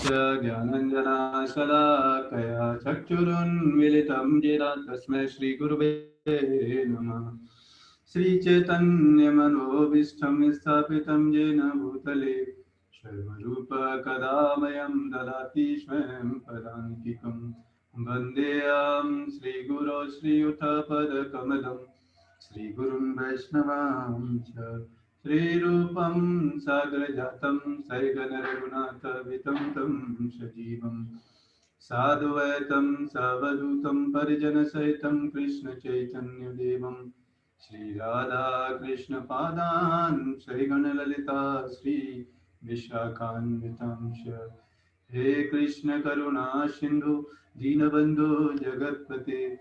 ज्ञानञ्जनशलाकया चक्षुरुन्मीलितं येन तस्मै श्रीगुरुवे नमः। श्रीचैतन्यमनोभीष्टं स्थापितं येन भूतले सर्वरूपकदामयं ददाति स्वयं पदान्तिकं। वन्देऽहं श्रीगुरो श्रीयुतपदकमलं श्रीगुरुं वैष्णवांश्च श्रीरूपं साग्रजातं सैगनरघुनाथवितं तं सजीवं साधुवैतं सावधूतं परिजनसहितं कृष्णचैतन्यदेवं श्रीराधा कृष्णपादान् श्रीगणललिता श्री विशाखान्वितांश। हे कृष्ण करुणा सिंधु दीनबंधु जगत्पते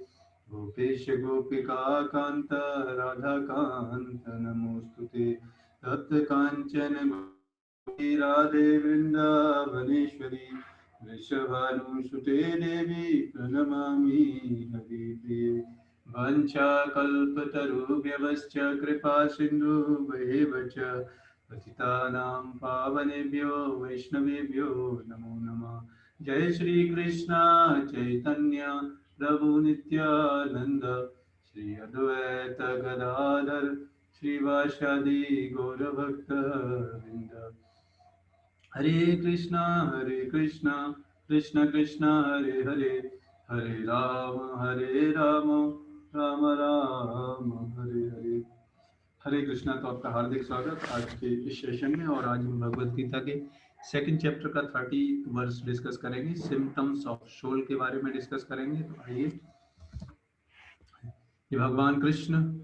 गोपेश गोपिका कांत राधा कांत नमोस्तुते। तप्त कांचन गौरी राधे वृंदावनेश्वरी वृषभानुसुते देवी प्रणमामि हरिप्रिये। वंशाकल्पतरुभ्यश्च कृपा सिन्धुभ्येव च पतितानां पावनेभ्यो वैष्णवेभ्यो नमो नमः। जय श्री कृष्ण चैतन्य प्रभु नित्यानंद श्री अद्वैत गदाधर श्रीवासादि गौरभक्तवृंद। हरे कृष्णा कृष्ण कृष्ण हरे हरे हरे राम राम राम हरे हरे। हरे कृष्णा। तो आपका हार्दिक स्वागत आज के इस सेशन में। और आज हम भगवद गीता के सेकंड चैप्टर का 30 वर्स डिस्कस करेंगे। सिम्टम्स ऑफ सोल के बारे में डिस्कस करेंगे। तो आइए, ये भगवान कृष्ण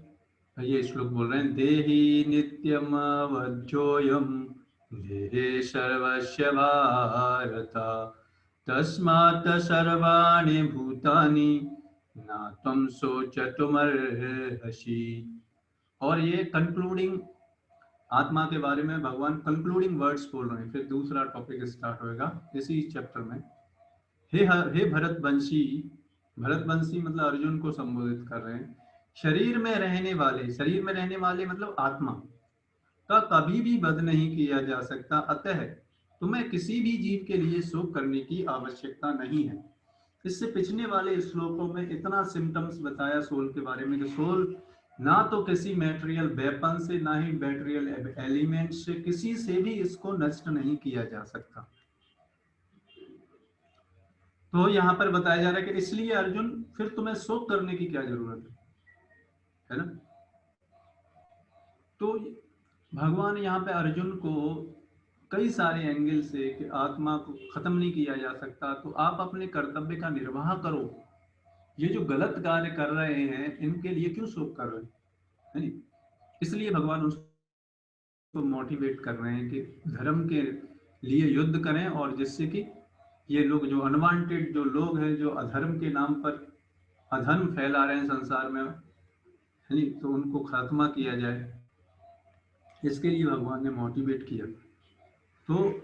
ये श्लोक बोल रहे हैं। देहि नित्यम अवध्योयम देहे सर्वस्य भारत तस्मात् सर्वाणि भूतानि न त्वं शोचतुमर्हसि। और ये कंक्लूडिंग आत्मा के बारे में भगवान कंक्लूडिंग वर्ड्स बोल रहे हैं। फिर दूसरा टॉपिक स्टार्ट होगा इसी चैप्टर में। हे भरतवंशी, भरतवंशी मतलब अर्जुन को संबोधित कर रहे हैं। शरीर में रहने वाले मतलब आत्मा का कभी भी वध नहीं किया जा सकता, अतः तुम्हें किसी भी जीव के लिए शोक करने की आवश्यकता नहीं है। इससे पिछले वाले श्लोकों में इतना सिम्टम्स बताया सोल के बारे में कि सोल ना तो किसी मैटेरियल वेपन से, ना ही मैटेरियल एलिमेंट से, किसी से भी इसको नष्ट नहीं किया जा सकता। तो यहाँ पर बताया जा रहा है कि इसलिए अर्जुन फिर तुम्हें शोक करने की क्या जरूरत है ना। तो भगवान यहाँ पे अर्जुन को कई सारे एंगल से कि आत्मा को खत्म नहीं किया जा सकता, तो आप अपने कर्तव्य का निर्वाह करो। ये जो गलत कार्य कर रहे हैं इनके लिए क्यों शोक कर रहे हैं, नहीं? इसलिए भगवान उसको मोटिवेट कर रहे हैं कि धर्म के लिए युद्ध करें, और जिससे कि ये लोग जो अनवांटेड जो लोग हैं, जो अधर्म के नाम पर अधर्म फैला रहे हैं संसार में, नहीं, तो उनको खात्मा किया जाए। इसके लिए भगवान ने मोटिवेट किया। तो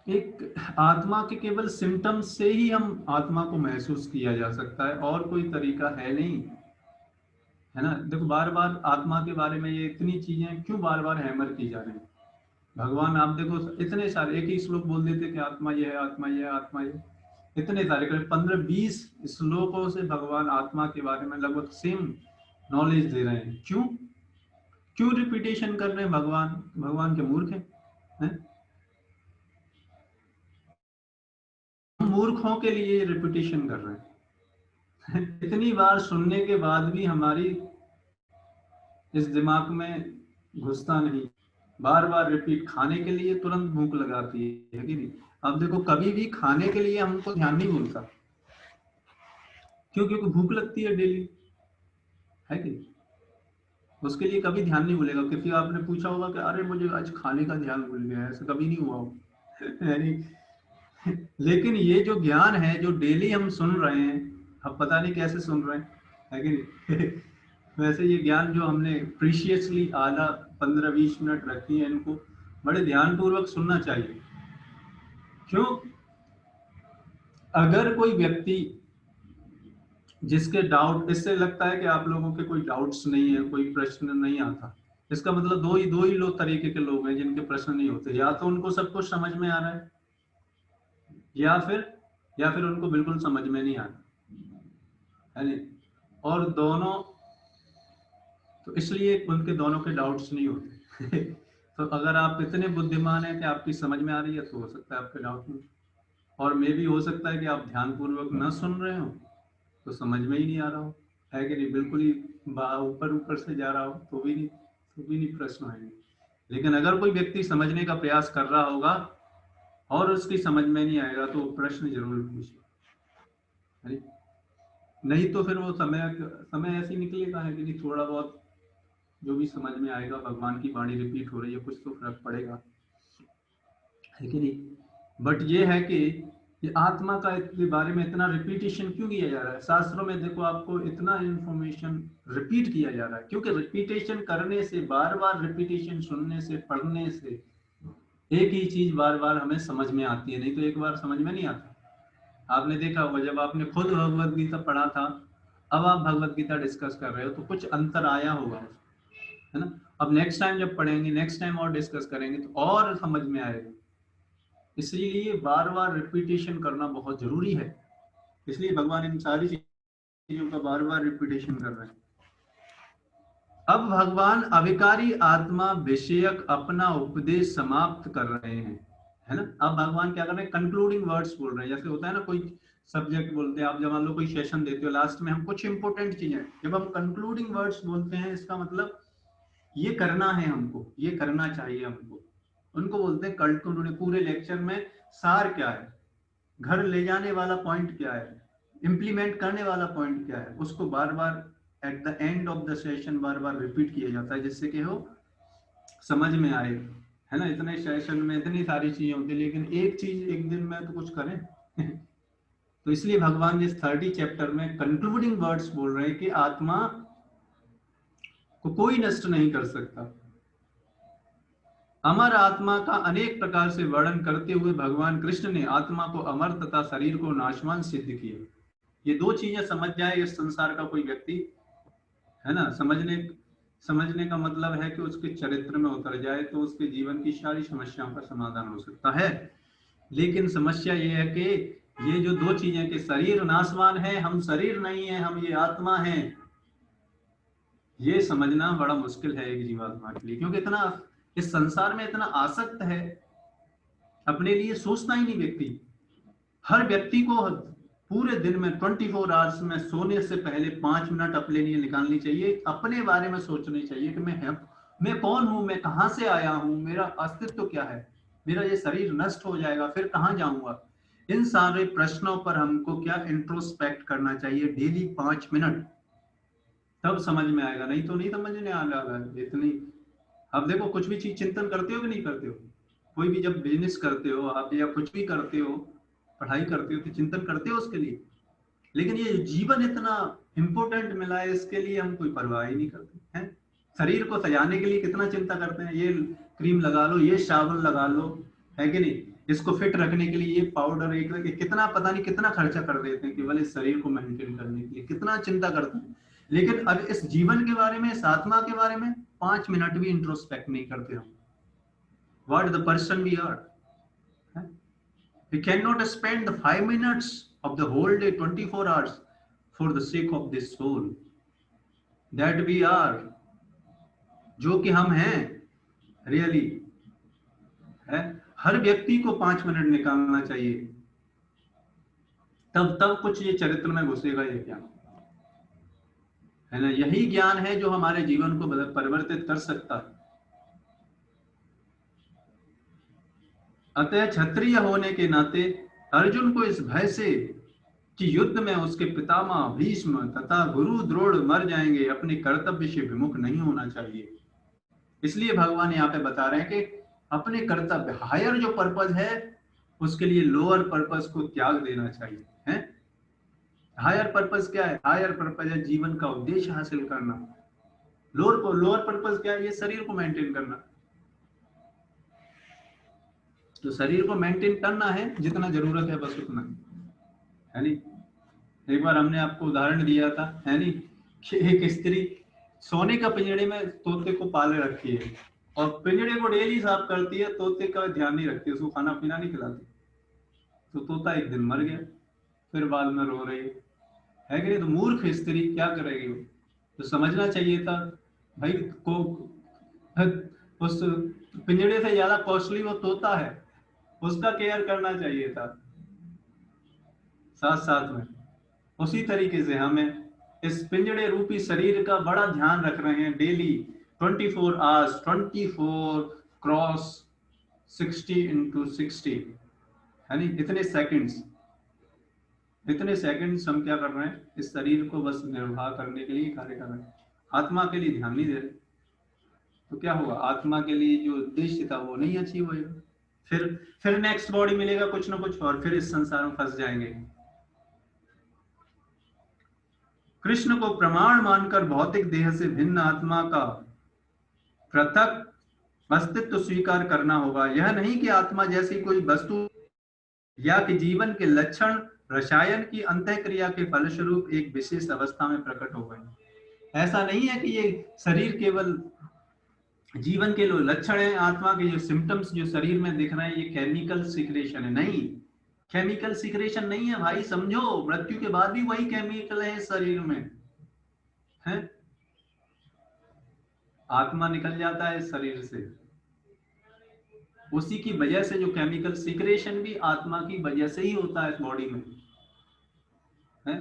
एक आत्मा के केवल सिम्टम्स से ही हम आत्मा को महसूस किया जा सकता है, और कोई तरीका है नहीं, है ना। देखो बार बार आत्मा के बारे में ये इतनी चीजें क्यों बार बार हैमर की जा रही हैं। भगवान आप देखो इतने सारे एक ही श्लोक बोल देते कि आत्मा ये है, आत्मा ये है, आत्मा ये, इतने सारे 15-20 श्लोकों से भगवान आत्मा के बारे में लगभग सेम नॉलेज दे रहे हैं। क्यों रिपीटेशन कर रहे हैं भगवान के मूर्ख हैं? मूर्खों के लिए रिपीटेशन कर रहे हैं। इतनी बार सुनने के बाद भी हमारी इस दिमाग में घुसता नहीं। बार बार रिपीट, खाने के लिए तुरंत भूख लगाती है कि नहीं। अब देखो कभी भी खाने के लिए हमको ध्यान नहीं भूलता, क्योंकि भूख लगती है डेली, है कि उसके लिए कभी ध्यान नहीं भूलेगा। किसी आपने पूछा होगा कि अरे मुझे आज खाने का ध्यान भूल गया, ऐसा कभी नहीं हुआ हो। लेकिन ये जो ज्ञान है जो डेली हम सुन रहे हैं, अब पता नहीं कैसे सुन रहे हैं, है कि नहीं। वैसे ये ज्ञान जो हमने प्रीशियसली आधा 15-20 मिनट रखी है, इनको बड़े ध्यानपूर्वक सुनना चाहिए। क्यों? अगर कोई व्यक्ति जिसके डाउट, इससे लगता है कि आप लोगों के कोई डाउट्स नहीं है, कोई प्रश्न नहीं आता, इसका मतलब दो ही लोग तरीके के लोग हैं जिनके प्रश्न नहीं होते। या तो उनको सब कुछ समझ में आ रहा है, या फिर उनको बिल्कुल समझ में नहीं आता, है नहीं। और दोनों, तो इसलिए उनके दोनों के डाउट्स नहीं होते। तो अगर आप इतने बुद्धिमान हैं कि आपकी समझ में आ रही है तो हो सकता है आपके डाउट नहीं, और मे भी हो सकता है कि आप ध्यानपूर्वक न सुन रहे हो तो समझ में ही नहीं आ रहा हो, है कि नहीं, बिल्कुल ही ऊपर ऊपर से जा रहा हो तो भी नहीं प्रश्न आएंगे। लेकिन अगर कोई व्यक्ति समझने का प्रयास कर रहा होगा और उसकी समझ में नहीं आएगा तो प्रश्न जरूर पूछे, है नहीं? नहीं तो फिर वो समय ऐसे निकलेगा, है कि नहीं, थोड़ा बहुत जो भी समझ में आएगा, भगवान की वाणी रिपीट हो रही है, कुछ तो फर्क पड़ेगा, है कि नहीं। बट ये है कि ये आत्मा का के बारे में इतना रिपीटेशन क्यों किया जा रहा है शास्त्रों में? देखो, आपको इतना इंफॉर्मेशन रिपीट किया जा रहा है क्योंकि रिपीटेशन करने से, बार बार रिपीटेशन सुनने से, पढ़ने से एक ही चीज बार बार हमें समझ में आती है, नहीं तो एक बार समझ में नहीं आता। आपने देखा होगा जब आपने खुद भगवत गीता पढ़ा था, अब आप भगवत गीता डिस्कस कर रहे हो तो कुछ अंतर आया होगा, है ना। अब नेक्स्ट टाइम जब पढ़ेंगे, नेक्स्ट टाइम और डिस्कस करेंगे तो और समझ में आएगा। इसलिए बार बार रिपीटेशन करना बहुत जरूरी है, इसलिए भगवान इन सारी चीजों का बार बार रिपीटेशन कर रहे हैं। अब भगवान अविकारी आत्मा विषयक अपना उपदेश समाप्त कर रहे हैं, है ना। अब भगवान क्या कर रहे हैं? कंक्लूडिंग वर्ड्स बोल रहे हैं। जैसे होता है ना, कोई सब्जेक्ट बोलते हैं आप, जब मान लो कोई सेशन देते हो, लास्ट में हम कुछ इंपॉर्टेंट चीजें, जब हम कंक्लूडिंग वर्ड्स बोलते हैं इसका मतलब ये करना है हमको, ये करना चाहिए हमको, उनको बोलते हैं कंक्लूडिंग। पूरे लेक्चर में सार क्या है, घर ले जाने वाला पॉइंट क्या है, इंप्लीमेंट करने वाला पॉइंट क्या है, उसको बार बार at the end of the session बार बार रिपीट किया जाता है, जिससे कि वो समझ में आए, है ना। इतने सेशन में इतनी सारी चीजें होती है, लेकिन एक चीज एक दिन में तो कुछ करें। तो इसलिए भगवान इस 30 चैप्टर में कंक्लूडिंग वर्ड्स बोल रहे हैं कि आत्मा को कोई नष्ट नहीं कर सकता। अमर आत्मा का अनेक प्रकार से वर्णन करते हुए भगवान कृष्ण ने आत्मा को अमर तथा शरीर को नाशवान सिद्ध किया। ये दो चीजें समझ जाए इस संसार का कोई व्यक्ति, है ना, समझने का मतलब है कि उसके चरित्र में उतर जाए तो उसके जीवन की सारी समस्याओं का समाधान हो सकता है। लेकिन समस्या ये है कि ये जो दो चीजें, कि शरीर नाशवान है, हम शरीर नहीं है, हम ये आत्मा है, ये समझना बड़ा मुश्किल है एक जीवात्मा के लिए, क्योंकि इतना इस संसार में इतना आसक्त है, अपने लिए सोचता ही नहीं व्यक्ति। हर व्यक्ति को पूरे दिन में 24 आवर्स में सोने से पहले 5 मिनट अपने लिए निकालनी चाहिए, अपने बारे में सोचनी चाहिए कि मैं कौन हूं, मैं कहां से आया हूं, मेरा अस्तित्व क्या है, मेरा ये शरीर नष्ट हो जाएगा फिर कहां जाऊंगा। इन सारे प्रश्नों पर हमको क्या इंट्रोस्पेक्ट करना चाहिए डेली 5 मिनट, तब समझ में आएगा, नहीं तो नहीं समझने आ रहा है इतनी। अब देखो, कुछ भी चीज चिंतन करते हो कि नहीं करते हो? कोई भी जब बिजनेस करते हो आप या कुछ भी करते हो, पढ़ाई करते हो, तो चिंतन करते हो उसके लिए। लेकिन ये जीवन इतना इंपॉर्टेंट मिला है, इसके लिए हम कोई परवाह ही नहीं करते हैं। शरीर को सजाने के लिए कितना चिंता करते हैं, ये क्रीम लगा लो, ये साबुन लगा लो, है कि नहीं, इसको फिट रखने के लिए ये पाउडर, एक कितना पता नहीं कितना खर्चा कर देते हैं केवल इस शरीर को मेंटेन करने के लिए, कितना चिंता करते हैं। लेकिन अब इस जीवन के बारे में, इस आत्मा के बारे में 5 मिनट भी इंट्रोस्पेक्ट नहीं करते हम। What the person we are, we cannot spend the 5 minutes of the whole day, 24 hours for the sake of this soul that we are, जो कि हम हैं रियली, है। हर व्यक्ति को 5 मिनट निकालना चाहिए, तब कुछ ये चरित्र में घुसेगा ये ज्ञान, है ना। यही ज्ञान है जो हमारे जीवन को परिवर्तित कर सकता है। अतः क्षत्रिय होने के नाते अर्जुन को इस भय से कि युद्ध में उसके पितामह भीष्म तथा गुरु द्रोण मर जाएंगे, अपने कर्तव्य से विमुख नहीं होना चाहिए। इसलिए भगवान यहाँ पे बता रहे हैं कि अपने कर्तव्य, हायर जो पर्पज है, उसके लिए लोअर पर्पज को त्याग देना चाहिए, है। हायर पर्पज क्या है? हायर पर्पज है जीवन का उद्देश्य हासिल करना। लोअर पर्पज क्या है? ये शरीर को मेंटेन करना। तो शरीर को मेंटेन करना है, जितना जरूरत है बस उतना, है नहीं। एक बार हमने आपको उदाहरण दिया था, है नहीं, कि एक स्त्री सोने का पिंजड़े में तोते को पाले रखी है और पिंजड़े को डेली साफ करती है, तोते का ध्यान नहीं रखती, उसको खाना पीना नहीं खिलाती। तो तोता एक दिन मर गया, फिर बाद में रो रही है कि नहीं? तो मूर्ख स्त्री क्या करेगी वो? तो समझना चाहिए था भाई को, उस पिंजड़े से ज्यादा कॉस्टली वो तोता है, उसका केयर करना चाहिए था साथ साथ में। उसी तरीके से हमें इस पिंजड़े रूपी शरीर का बड़ा ध्यान रख रहे हैं डेली, 24 आवर्स, 24 क्रॉस 60 × 60, है नहीं, इतने सेकंड्स हम क्या कर रहे हैं, इस शरीर को बस निर्वाह करने के लिए कार्य कर रहे हैं, आत्मा के लिए ध्यान नहीं दे रहे। तो क्या होगा, आत्मा के लिए जो उद्देश्य था वो नहीं अचीव होएगा, फिर नेक्स्ट बॉडी मिलेगा कुछ ना कुछ, और फिर इस संसार में फंस जाएंगे। कृष्ण को प्रमाण मानकर भौतिक देह से भिन्न आत्मा का पृथक अस्तित्व स्वीकार करना होगा। यह नहीं कि आत्मा जैसी कोई वस्तु या कि जीवन के लक्षण रसायन की अंतःक्रिया के फलस्वरूप एक विशेष अवस्था में प्रकट हो गए। ऐसा नहीं है कि ये शरीर केवल जीवन के जो लक्षण है, आत्मा के जो सिम्टम्स जो शरीर में दिख रहे हैं, ये केमिकल सिक्रेशन है। नहीं, केमिकल सिक्रेशन नहीं है भाई, समझो, मृत्यु के बाद भी वही केमिकल है शरीर में, है? आत्मा निकल जाता है शरीर से, उसी की वजह से जो केमिकल सिक्रेशन भी आत्मा की वजह से ही होता है बॉडी में, है?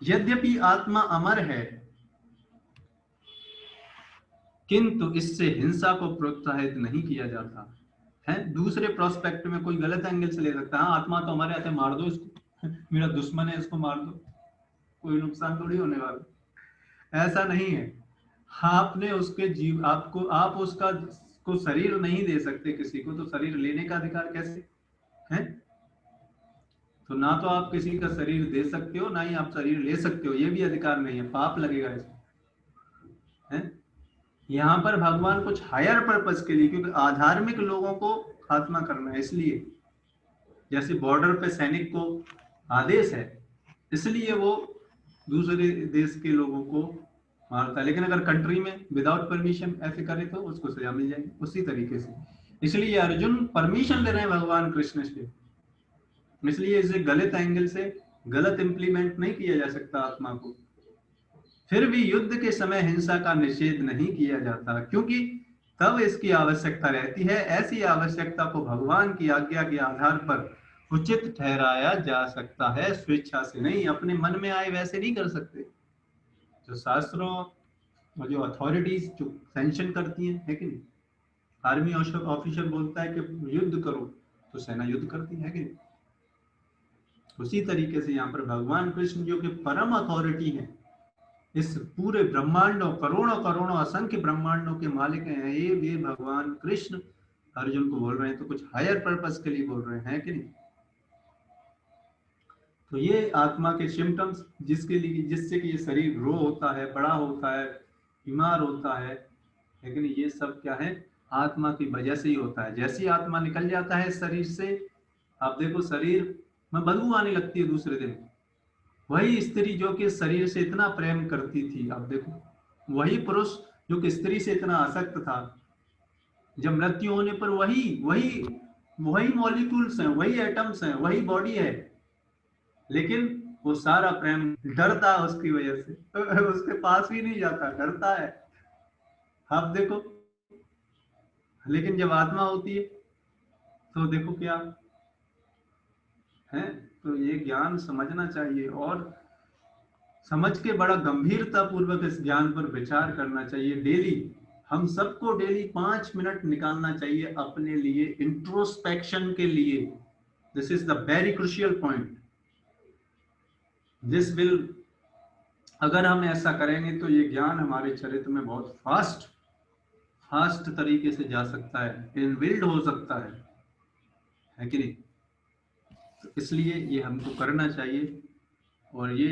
यद्यपि आत्मा अमर है, किंतु इससे हिंसा को प्रोत्साहित नहीं किया जाता है। दूसरे प्रोस्पेक्ट में कोई गलत एंगल से ले सकता है, आत्मा तो हमारे आते, मार दो इसको, मेरा दुश्मन है, इसको मार दो, कोई नुकसान थोड़ी होने वाला। ऐसा नहीं है, आपने उसके जीव आपको आप उसका को शरीर नहीं दे सकते किसी को, तो शरीर लेने का अधिकार कैसे है? तो ना तो आप किसी का शरीर दे सकते हो, ना ही आप शरीर ले सकते हो, ये भी अधिकार नहीं है, पाप लगेगा इसमें, है? यहाँ पर भगवान कुछ हायर पर्पस के लिए, क्योंकि आधार्मिक लोगों को खात्मा करना है, इसलिए जैसे बॉर्डर पे सैनिक को आदेश है, इसलिए वो दूसरे देश के लोगों को मारता है। लेकिन अगर कंट्री में विदाउट परमिशन ऐसे करे तो उसको सजा मिल जाएगी, उसी तरीके से। इसलिए अर्जुन परमिशन ले रहे हैं भगवान कृष्ण से, इसलिए इसे गलत एंगल से गलत इंप्लीमेंट नहीं किया जा सकता आत्मा को। फिर भी युद्ध के समय हिंसा का निषेध नहीं किया जाता, क्योंकि तब इसकी आवश्यकता रहती है। ऐसी आवश्यकता को भगवान की आज्ञा के आधार पर उचित ठहराया जा सकता है, स्वेच्छा से नहीं, अपने मन में आए वैसे नहीं कर सकते। जो शास्त्रों और जो अथॉरिटीज जो सैंक्शन करती है कि नहीं, आर्मी ऑफिसर बोलता है कि युद्ध करो, तो सेना युद्ध करती है कि नहीं? उसी तरीके से यहाँ पर भगवान कृष्ण जो कि परम अथॉरिटी है, इस पूरे ब्रह्मांडों, करोड़ों करोड़ों असंख्य ब्रह्मांडों के मालिक हैं, ये भगवान कृष्ण अर्जुन को बोल रहे हैं, तो कुछ हायर पर्पस के लिए बोल रहे हैं कि नहीं? तो ये आत्मा के सिम्टम्स जिसके लिए, जिससे कि ये शरीर ग्रो होता है, बड़ा होता है, बीमार होता है, लेकिन ये सब क्या है, आत्मा की वजह से ही होता है। जैसी आत्मा निकल जाता है शरीर से, आप देखो शरीर में बदबू आने लगती है दूसरे दिन। वही स्त्री जो कि शरीर से इतना प्रेम करती थी, आप देखो, वही पुरुष जो कि स्त्री से इतना आसक्त था, जब मृत्यु होने पर वही वही वही मॉलिक्यूल्स हैं, वही एटम्स हैं, वही बॉडी है, लेकिन वो सारा प्रेम डरता है उसकी वजह से, उसके पास भी नहीं जाता, डरता है, आप देखो। लेकिन जब आत्मा होती है तो देखो क्या है। तो ये ज्ञान समझना चाहिए, और समझ के बड़ा गंभीरता पूर्वक इस ज्ञान पर विचार करना चाहिए। डेली हम सबको डेली 5 मिनट निकालना चाहिए अपने लिए, इंट्रोस्पेक्शन के लिए। This is the very crucial point. This will, अगर हम ऐसा करेंगे तो ये ज्ञान हमारे चरित्र में बहुत फास्ट तरीके से जा सकता है, इनबिल्ड हो सकता है कि नहीं? तो इसलिए ये हमको करना चाहिए। और ये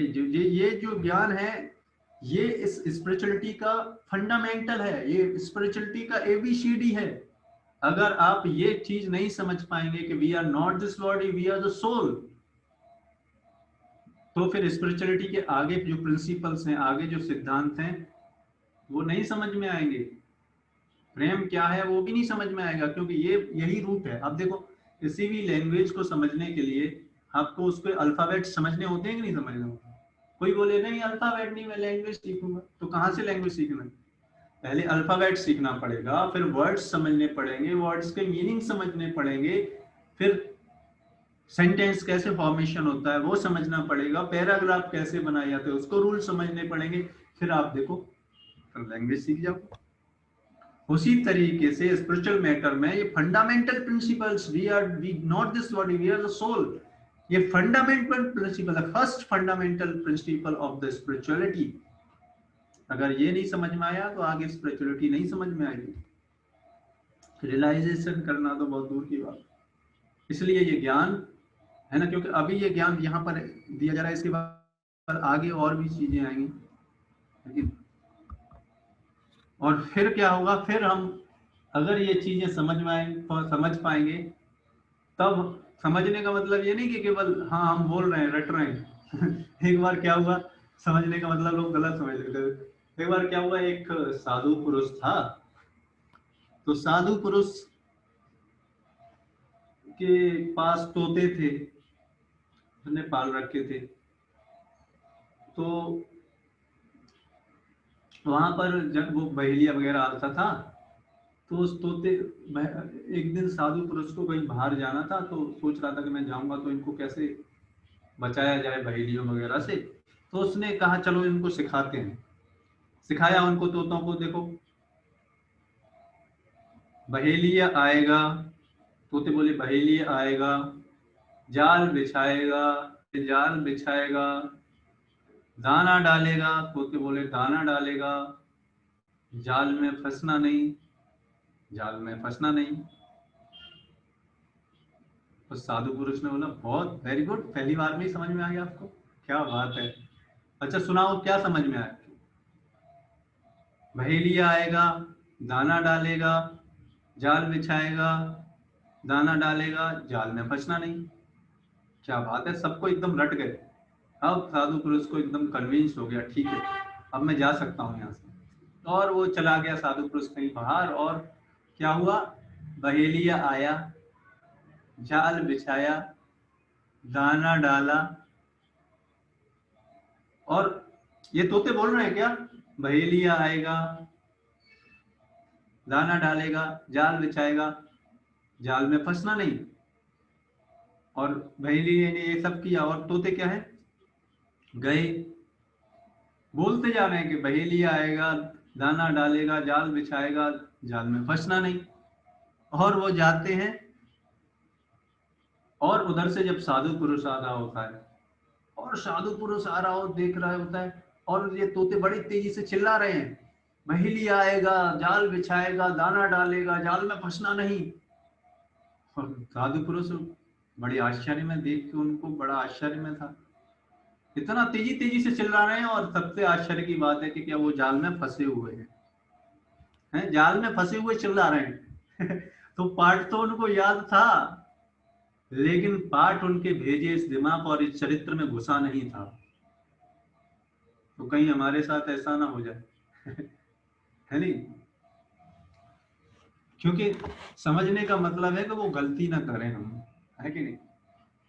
जो ज्ञान है, ये इस स्पिरिचुअलिटी का फंडामेंटल है, ये स्पिरिचुअलिटी का एबीसीडी है। अगर आप ये चीज नहीं समझ पाएंगे कि we are not this body, we are the soul, तो फिर स्पिरिचुअलिटी के आगे जो प्रिंसिपल्स हैं, आगे जो सिद्धांत हैं, वो नहीं समझ में आएंगे। प्रेम क्या है वो भी नहीं समझ में आएगा, क्योंकि ये यही रूट है। अब देखो, किसी भी लैंग्वेज को समझने के लिए आपको उसके अल्फाबेट समझने होते हैं कि नहीं समझने होते? कोई बोले नहीं अल्फाबेट नहीं, मैं लैंग्वेज सीखूंगा, तो कहाँ से लैंग्वेज सीखना? पहले अल्फाबेट सीखना पड़ेगा, फिर वर्ड्स समझने पड़ेंगे, वर्ड्स के मीनिंग समझने पड़ेंगे, फिर सेंटेंस कैसे फॉर्मेशन होता है वो समझना पड़ेगा, पैराग्राफ कैसे बनाए जाते हैं उसको रूल समझने पड़ेंगे, फिर आप देखो फिर लैंग्वेज सीख जाओ। उसी तरीके से स्पिरिचुअल मैटर में ये fundamental principles, we not this body, we are the soul, ये फंडामेंटल प्रिंसिपल है, first fundamental principle of the spirituality. अगर ये नहीं समझ में आया तो आगे स्पिरिचुअलिटी नहीं समझ में आएगी। रियलाइजेशन करना तो बहुत दूर की बात, इसलिए ये ज्ञान है ना, क्योंकि अभी ये ज्ञान यहाँ पर दिया जा रहा है, इसके बाद आगे और भी चीजें आएंगी, लेकिन और फिर क्या होगा, फिर हम अगर ये चीजें समझ में आएंगे, समझ पाएंगे, तब समझने का मतलब ये नहीं कि केवल हाँ हम बोल रहे हैं, रट रहे हैं एक बार क्या हुआ, समझने का मतलब लोग गलत समझ लेते हैं। एक बार क्या हुआ, एक साधु पुरुष था, तो साधु पुरुष के पास तोते थे, उसने पाल रखे थे, तो वहां पर जब वो बहेलिया वगैरह आता था, तो उस तोते, एक दिन साधु पुरुष को कहीं बाहर जाना था, तो सोच रहा था कि मैं जाऊंगा तो इनको कैसे बचाया जाए बहेलियों वगैरह से, तो उसने कहा चलो इनको सिखाते हैं, सिखाया उनको तोतों को, देखो बहेलिया आएगा, तोते बोले बहेलिया आएगा, जाल बिछाएगा, जाल बिछाएगा, दाना डालेगा, तोते बोले दाना डालेगा, जाल में फंसना नहीं, जाल में फंसना नहीं। तो साधु पुरुष ने बोला बहुत वेरी गुड, पहली बार में ही समझ में आ गया आपको, क्या बात है, अच्छा सुनाओ क्या समझ में आया? बहेलिया आएगा, दाना डालेगा, जाल बिछाएगा, दाना डालेगा, जाल में फंसना नहीं, क्या बात है, सबको एकदम रट गए। अब साधु पुरुष को एकदम कन्विंस हो गया, ठीक है अब मैं जा सकता हूँ यहाँ से, और वो चला गया साधु पुरुष कहीं बाहर, और क्या हुआ, बहेलिया आया, जाल बिछाया, दाना डाला, और ये तोते बोल रहे हैं क्या, बहेलिया आएगा, दाना डालेगा, जाल बिछाएगा, जाल में फंसना नहीं, और बहेलिया ने ये सब किया, और तोते क्या है, गए बोलते जा रहे हैं कि बहेलिया आएगा, दाना डालेगा, जाल बिछाएगा, जाल में फंसना नहीं, और वो जाते हैं, और उधर से जब साधु पुरुष आ रहा होता है, और साधु पुरुष आ रहा हो देख रहा होता है, और ये तोते बड़ी तेजी से चिल्ला रहे हैं, बहेलिया आएगा, जाल बिछाएगा, दाना डालेगा, जाल में फंसना नहीं, और साधु पुरुष बड़ी आश्चर्य में, देख के उनको बड़ा आश्चर्य में था, इतना तेजी तेजी से चिल्ला रहे हैं, और सबसे आश्चर्य की बात है कि क्या वो जाल में फंसे हुए हैं, जाल में फंसे हुए चिल्ला रहे हैं तो पाठ तो उनको याद था, लेकिन पाठ उनके भेजे इस दिमाग और इस चरित्र में घुसा नहीं था, तो कहीं हमारे साथ ऐसा ना हो जाए है नहीं, क्योंकि समझने का मतलब है कि वो गलती ना करें हम, है कि नहीं,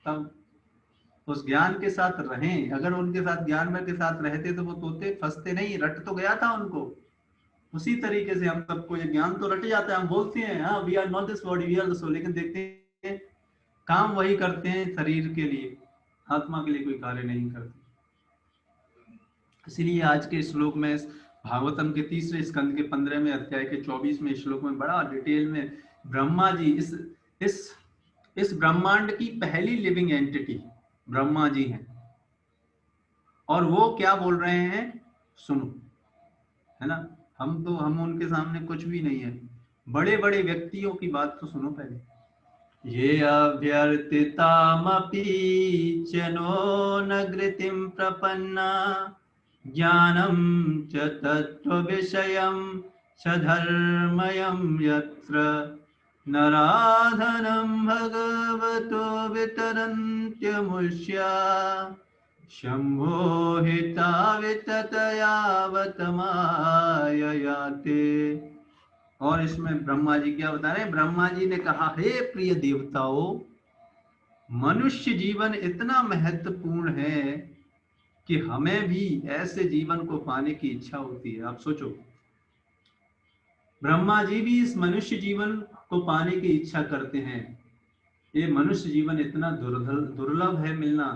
तब उस ज्ञान के साथ रहें, अगर उनके साथ ज्ञान में के साथ रहते तो वो तोते फंसते नहीं, रट तो गया था उनको। उसी तरीके से हम सबको ये ज्ञान तो रट जाता है, हम बोलते हैं हाँ we are not this body we are the soul, लेकिन देखते हैं काम वही करते हैं शरीर के लिए, आत्मा के लिए कोई कार्य नहीं करते। इसीलिए आज के श्लोक में भागवतम के तीसरे स्कंद के 15वें अध्याय के 24वें श्लोक में बड़ा डिटेल में ब्रह्मा जी इस ब्रह्मांड की पहली लिविंग एंटिटी ब्रह्मा जी हैं, और वो क्या बोल रहे हैं सुनो, है ना, हम उनके सामने कुछ भी नहीं है, बड़े बड़े व्यक्तियों की बात तो सुनो पहले, ये अभ्यर्थितामपि च नो न गृतिं प्रपन्ना ज्ञानं च तत्त्वविषयं च धर्मयं यत्र नराधनं भगवतो वितरन्त्यमुष्या शम्भो हिताविततया वतमाययाते। और इसमें ब्रह्मा जी क्या बता रहे हैं? ब्रह्मा जी ने कहा, हे प्रिय देवताओं, मनुष्य जीवन इतना महत्वपूर्ण है कि हमें भी ऐसे जीवन को पाने की इच्छा होती है। आप सोचो, ब्रह्मा जी भी इस मनुष्य जीवन को पाने की इच्छा करते हैं। ये मनुष्य जीवन इतना दुर्लभ है मिलना,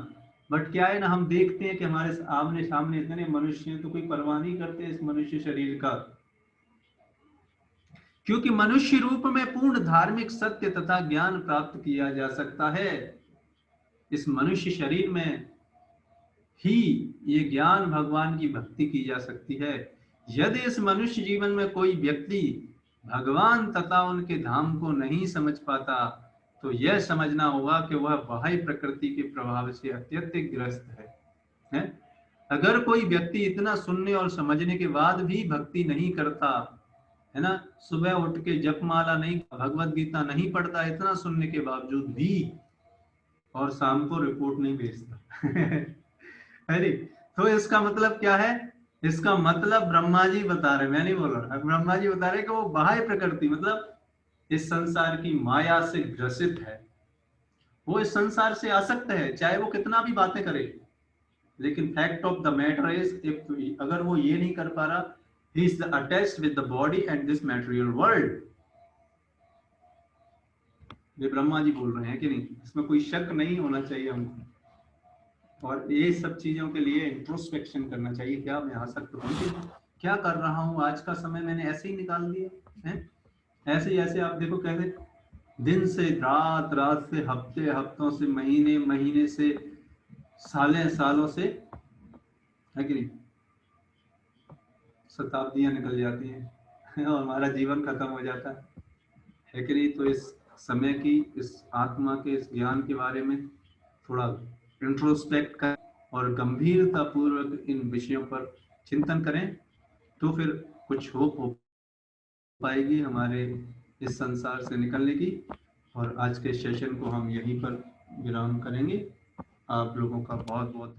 बट क्या है ना, हम देखते हैं कि हमारे आमने सामने इतने मनुष्य हैं तो कोई परवाह नहीं करते इस मनुष्य शरीर का, क्योंकि मनुष्य रूप में पूर्ण धार्मिक सत्य तथा ज्ञान प्राप्त किया जा सकता है। इस मनुष्य शरीर में ही ये ज्ञान, भगवान की भक्ति की जा सकती है। यदि इस मनुष्य जीवन में कोई व्यक्ति भगवान तथा उनके धाम को नहीं समझ पाता तो यह समझना होगा कि वह बाह्य प्रकृति के प्रभाव से अत्यधिक ग्रस्त है? अगर कोई व्यक्ति इतना सुनने और समझने के बाद भी भक्ति नहीं करता है ना, सुबह उठ के जपमाला नहीं, भगवत गीता नहीं पढ़ता, इतना सुनने के बावजूद भी, और शाम को रिपोर्ट नहीं भेजता अरे, तो इसका मतलब क्या है? इसका मतलब ब्रह्मा जी बता रहे, मैं नहीं बोल रहा, ब्रह्मा जी बता रहे कि वो बाह्य प्रकृति मतलब इस संसार की माया से ग्रसित है, वो इस संसार से आसक्त है, चाहे वो कितना भी बातें करे। लेकिन fact of the matter is, if अगर वो ये नहीं कर पा रहा, he is attached with the body and this material world. ये ब्रह्मा जी बोल रहे हैं कि नहीं? इसमें कोई शक नहीं होना चाहिए हमको। और ये सब चीजों के लिए इंट्रोस्पेक्शन करना चाहिए, क्या मैं आसक्त हूँ, क्या कर रहा हूँ, आज का समय मैंने ऐसे ही निकाल दिया है। ऐसे ही ऐसे आप देखो, कैसे दिन से रात, रात से हफ्ते, हफ्तों से महीने, महीने से सालें, सालों से, है कि नहीं, शताब्दियां निकल जाती हैं और हमारा जीवन खत्म हो जाता है कि नहीं? तो इस समय की, इस आत्मा के, इस ज्ञान के बारे में थोड़ा इंट्रोस्पेक्ट करें और गंभीरता पूर्वक इन विषयों पर चिंतन करें, तो फिर कुछ होप हो पाएगी हमारे इस संसार से निकलने की। और आज के सेशन को हम यहीं पर विराम करेंगे। आप लोगों का बहुत बहुत